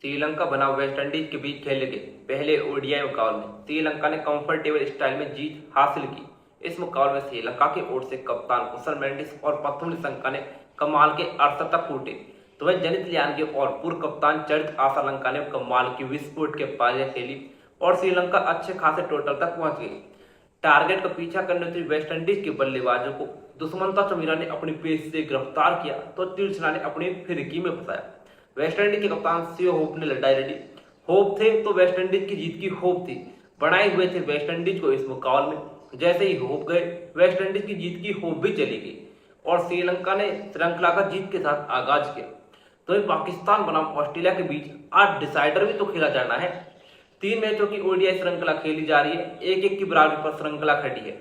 श्रीलंका बनाम वेस्टइंडीज के बीच खेले गए पहले ओडीआई मुकाबले में श्रीलंका ने कंफर्टेबल स्टाइल में जीत हासिल की। इस मुकाबले में श्रीलंका की ओर से कप्तान कुशल मेंडिस और प्रथम निशंका ने कमाल के अर्धशतक कूटे। तो वह जनित लियानगे और पूर्व कप्तान चरित आसालंका ने कमाल की विस्फोट के पारियां खेली और श्रीलंका अच्छे खासे टोटल तक पहुंच गई। टारगेट का पीछा करने उतरी वेस्टइंडीज के बल्लेबाजों को दुष्मंता चमीरा ने अपनी पेस से गिरफ्तार किया तो तिरछना ने अपनी फिरकी में फंसाया। वेस्टइंडीज के कप्तान सीओ होप ने लड़ाई लड़ी। होप थे तो वेस्टइंडीज की जीत की होप थी। बनाए हुए थे वेस्टइंडीज को इस मुकाबले में। जैसे ही होप गए वेस्टइंडीज की जीत की होप भी चली गई और श्रीलंका ने श्रृंखला का जीत के साथ आगाज किया। तो पाकिस्तान बनाम ऑस्ट्रेलिया के बीच आज डिसाइडर भी तो खेला जाना है। 3 मैचों की ओडीआई श्रृंखला खेली जा रही है, 1-1 की बराबरी पर श्रृंखला खड़ी है।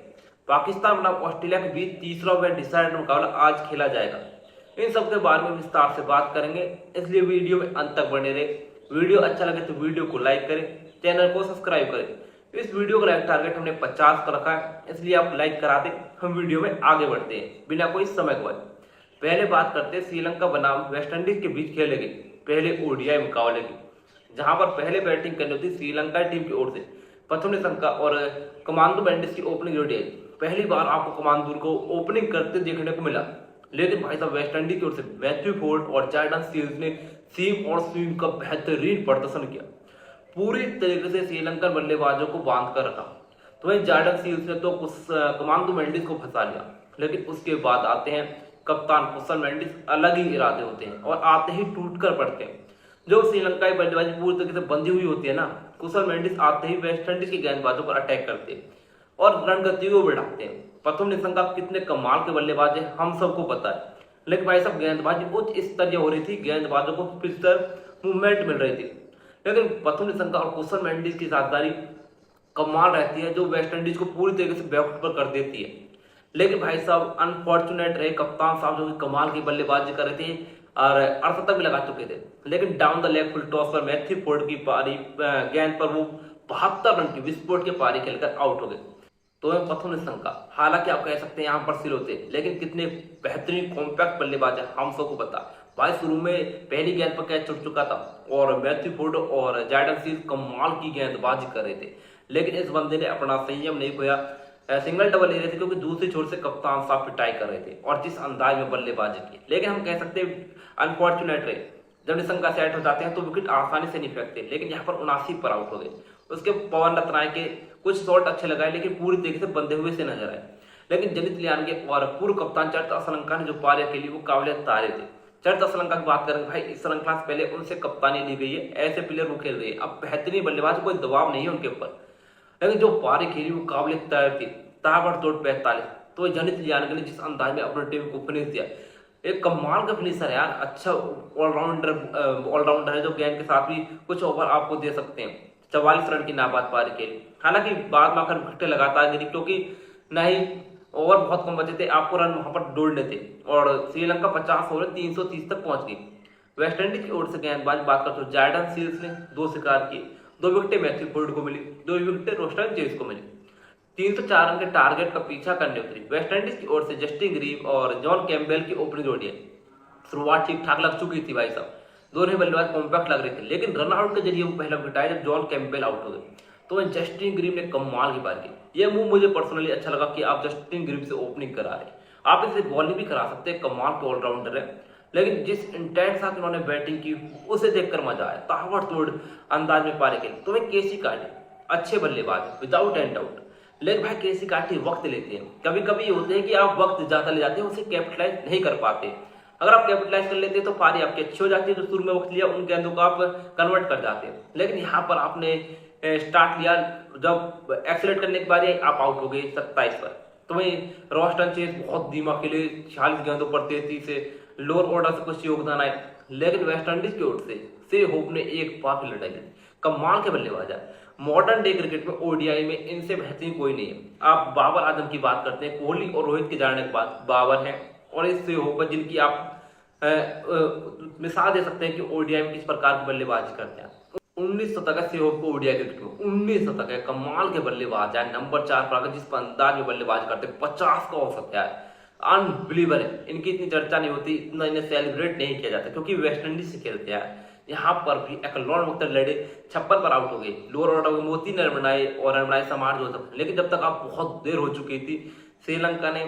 पाकिस्तान बनाम ऑस्ट्रेलिया के बीच तीसरा व डिसाइडर मुकाबला आज खेला जाएगा। इन सब के बारे में विस्तार से बात करेंगे, इसलिए वीडियो में अंत तक बने रहे। वीडियो अच्छा लगे तो वीडियो को लाइक करें, चैनल को सब्सक्राइब करें। इस वीडियो का लाइक टारगेट हमने 50 का रखा है, इसलिए आप लाइक करा दें। हम वीडियो में आगे बढ़ते हैं बिना कोई समय गवाए। पहले बात करते हैं श्रीलंका बनाम वेस्टइंडीज के बीच खेले गए पहले ओडीआई मुकाबले की, जहां पर पहले बैटिंग करनी होती श्रीलंका टीम की ओर से प्रथम निशंका और कमांडो मेंडिस की ओपनिंग ओडीआई। पहली बार आपको कमांडो को ओपनिंग करते देखने को मिला, लेकिन भाई साहब वेस्टइंडीज की ओर से मैथ्यू फोर्ड और जॉर्डन सील्स ने सीम और स्विंग का बेहतरीन प्रदर्शन किया। पूरी तरीके से श्रीलंकन बल्लेबाजों को बांध कर रखा। तो वही जॉर्डन सील्स ने तो कमांडो मेंडिस को फंसा लिया, लेकिन उसके बाद आते हैं कप्तान कुशल मेंडिस। अलग ही इरादे होते हैं और आते ही टूट कर पड़ते हैं। जो श्रीलंका की बल्लेबाजी पूरी तरीके से बंधी हुई होती है ना, कुशल मेंडिस आते ही वेस्टइंडीज के गेंदबाजों पर अटैक करते हैं और रणगति को बढ़ाते हैं। प्रथम निशंका कितने कमाल के बल्लेबाज है हम सबको पता है, लेकिन भाई साहब गेंदबाजी उच्च स्तरीय हो रही थी, गेंदबाजों को पिछतर मूवमेंट मिल रही थी। लेकिन प्रथम निशंका और कुशल मेंडिस की साझेदारी कमाल रहती है, जो वेस्टइंडीज को पूरी तरीके से बैकफुट पर कर देती है। लेकिन भाई साहब अनफॉर्चुनेट रहे कप्तान साहब, जो कमाल की बल्लेबाजी कर रहे थे और अर्धशतक भी लगा चुके थे, लेकिन down the leg full toss पर मैथ्यू फोर्ड की पारी गेंद पर वो 72 रन की विस्फोट की पारी खेलकर आउट हो गए। तो प्रथम निशंका हालांकि आप कह सकते हैं यहाँ पर सिल होते, लेकिन कितने बेहतरीन कॉम्पैक्ट बल्लेबाज है हम सबको पता। भाई शुरू में पहली गेंद पर कैच छूट चुका था और मैथ्यू फोर्ड और जॉर्डन सील्स कमाल की गेंदबाजी कर रहे थे, लेकिन इस बंदे ने अपना संयम नहीं खोया। सिंगल डबल ले रहे थे क्योंकि दूसरी छोर से कप्तान साहब पिटाई कर रहे थे और जिस अंदाज में बल्लेबाजी की। लेकिन हम कह सकते हैं अनफॉर्चुनेट रहे, जब निशंका सेट हो जाते हैं तो विकेट आसानी से नहीं फेंकते, लेकिन यहाँ पर 79 पर आउट हो गए। उसके पवन रत्नाय के कुछ शॉट अच्छे लगाए, लेकिन पूरी तरीके से बंधे हुए से नजर आए। लेकिन जनित लियानगे और पूर्व कप्तान चरित आसालंका ने जो पारियां खेली वो काबिल तारे थे। चरित आसालंका की बात करेंगे, भाई इस श्रृंखला से पहले उनसे कप्तानी ली गई है, ऐसे प्लेयर वो खेल रहे हैं। अब बेहतरीन बल्लेबाज, कोई दबाव नहीं है उनके ऊपर, लेकिन जो पारी खेली वो काबिल तारीफ थी। ताबड़तोड़ 45। तो जनित लियानगे ने जिस अंदाज में अपनी टीम को फिनिश दिया, एक कमाल का फिनिशर है यार। अच्छा ऑलराउंडर है, जो गेंद के साथ भी कुछ ओवर आपको दे सकते हैं। 44 रन की नाबाद पारी खेली, हालांकि बाद में आकर विकेट लगातार गिरी क्योंकि नहीं ओवर बहुत कम बचे थे, आपको रन वहां पर ढूंढने थे और श्रीलंका 50 ओवर 330 तक पहुंच गई। वेस्टइंडीज की ओर से गेंदबाज बात करते हो, जॉर्डन सील्स ने 2 शिकार किए, 2 विकेटें मैथ्यू फोर्ड को मिली, 2 विकेटें रोस्टन चेज को मिली। 304 रन के टारगेट का पीछा करने उतरी वेस्टइंडीज की ओर से जस्टिन ग्रीव और जॉन कैम्पबेल की ओपनिंग ओडीआई। शुरुआत ठीक ठाक लग चुकी थी भाई साहब, दोनों बल्लेबाज कॉम्पैक्ट लग रहे थे, लेकिन रनआउट के जरिए वो पहला विकेट आया जब जॉन कैम्पबेल आउट हो गए। तो जस्टिन ग्रीव ने कमाल की पारी की। ये मूव मुझे पर्सनली अच्छा लगा कि आप जस्टिन ग्रीव से ओपनिंग करा रहे हैं, आप इसे बॉलिंग भी करा सकते हैं, कमाल के ऑलराउंडर है। लेकिन जिस इंटेंट साथ उन्होंने बैटिंग की उसे देखकर मजा आया, ताबड़तोड़ अंदाज में पारी खेली। तो वही केसी कार्टी अच्छे बल्लेबाज है विदाउट एंड डाउट, लेकिन भाई केसी कार्टी वक्त लेते हैं। कभी कभी ये होते हैं कि आप वक्त ज्यादा ले जाते हैं, उसे कैपिटलाइज नहीं कर पाते। अगर आप कैपिटलाइज कर लेते हैं तो पारी आपकी अच्छी हो जाती है, जो शुरू में वक्त लिया उन गेंदों को आप कन्वर्ट कर जाते हैं। लेकिन यहाँ पर आपने स्टार्ट लिया, जब एक्सीलेट करने के बाद आप आउट हो गए 27 पर। तो वही रोस्टन चेज बहुत धीमा खेले, 46 गेंदों पर 33 से लोअर ऑर्डर से कुछ योगदान आए, लेकिन वेस्टइंडीज की ओर से होप ने एक पार की लड़ाई लड़ी। कमाल के बल्लेबाज है। मॉडर्न डे क्रिकेट में ओडीआई में इनसे बेहतरीन कोई नहीं है। आप बाबर आजम की बात करते हैं, कोहली और रोहित के जाने के बाद बाबर है, और इससे होप जिनकी आप मिसाल दे सकते हैं कि ओडीआई में किस प्रकार की बल्लेबाजी करते हैं। 19 शतक है सेहोग को ओडीआई क्रिकेट में, 19 शतक है, कमाल के बल्लेबाज है। नंबर 4 पर आकर जिस अंदाज में बल्लेबाजी करते हैं, 50 का औसत है, अनबिलीवर है। इनकी इतनी चर्चा नहीं होती, इतना इन्हें सेलिब्रेट नहीं किया जाता क्योंकि वेस्टइंडीज से खेलते हैं। यहाँ पर भी एकलौन मुख्तर लड़े 56 पर आउट हो गए। लोअर ऑर्डर में मोती ने रन बनाए और रन बनाए समार जोसफ, लेकिन जब तक आप बहुत देर हो चुकी थी, श्रीलंका ने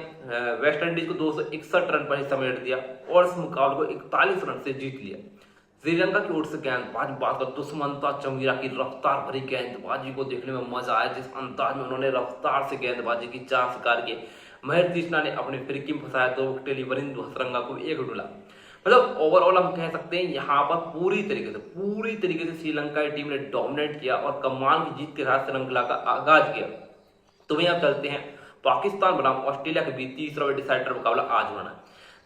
वेस्ट इंडीज को 261 रन पर ही समेट दिया और इस मुकाबले को 41 रन से जीत लिया। श्रीलंका की ओर से गेंदबाजी बात कर दुष्मंता चमीरा की रफ्तार भरी गेंदबाजी को देखने में मजा आया। जिस अंदाज में उन्होंने रफ्तार से गेंदबाजी की 4 शिकार किए। महेश तीक्ष्णा ने अपनी फिरकी में फंसाया 2 विकेट ली, वरिंदर हसरंगा को 1 डुला। मतलब ओवरऑल हम कह सकते हैं यहाँ पर पूरी तरीके से श्रीलंका की टीम ने डोमिनेट किया और कमाल की जीत के साथ श्रृंखला का आगाज किया। तो वहीं अब चलते हैं पाकिस्तान बनाम ऑस्ट्रेलिया के बीच तीसरा व डिसाइडर मुकाबला आज होना है।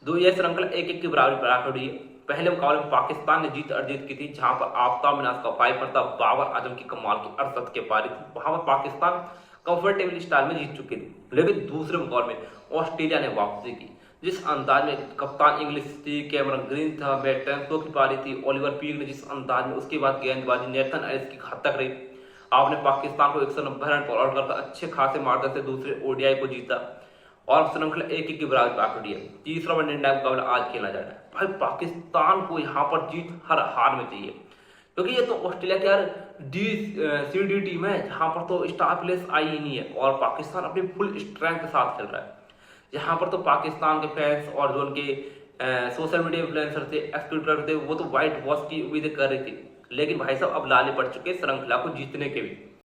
दो यह श्रृंखला 1-1 की बराबरी पर आखिर हुई है। पहले मुकाबले में पाकिस्तान ने जीत अर्जित की थी, जहां पर आफ्ताब मिनाज का 5 पर था, बाबर आजम की कमाल की 68 के पारी थी। वहां पर पाकिस्तान कंफर्टेबल स्टाइल में जीत चुकी थी, लेकिन दूसरे मुकाबले में ऑस्ट्रेलिया ने वापसी की। जिस अंदाज में कप्तान इंग्लिश थी, कैमरन ग्रीन था, मैट टेंसो की पारी थी, ओलिवर पीक ने जिस अंदाज में, उसके बाद गेंदबाजी नेथन एलिस की घातक रही। आपने पाकिस्तान को 190 रन पर आउट कर अच्छे खासे मार्जिन से दूसरे ओडीआई को जीता और श्रृंखला 1-1 की बराबरी पर आखिर है। तीसरा व निर्णायक मुकाबला आज खेला जा रहा है। भाई पाकिस्तान को यहाँ पर जीत हर हार में चाहिए, क्योंकि ये तो ऑस्ट्रेलिया की यार सीडी टीम है, जहां पर तो स्टार प्लेयर्स आई ही नहीं है और पाकिस्तान अपनी फुल स्ट्रेंथ के साथ खेल रहा है। यहाँ पर तो पाकिस्तान के फैंस और जो उनके सोशल मीडिया इन्फ्लुएंसर थे, एक्सट्रीटर थे, वो तो व्हाइट वॉश की उम्मीदें कर रही थी, लेकिन भाई साहब अब लाले पड़ चुके श्रृंखला को जीतने के भी।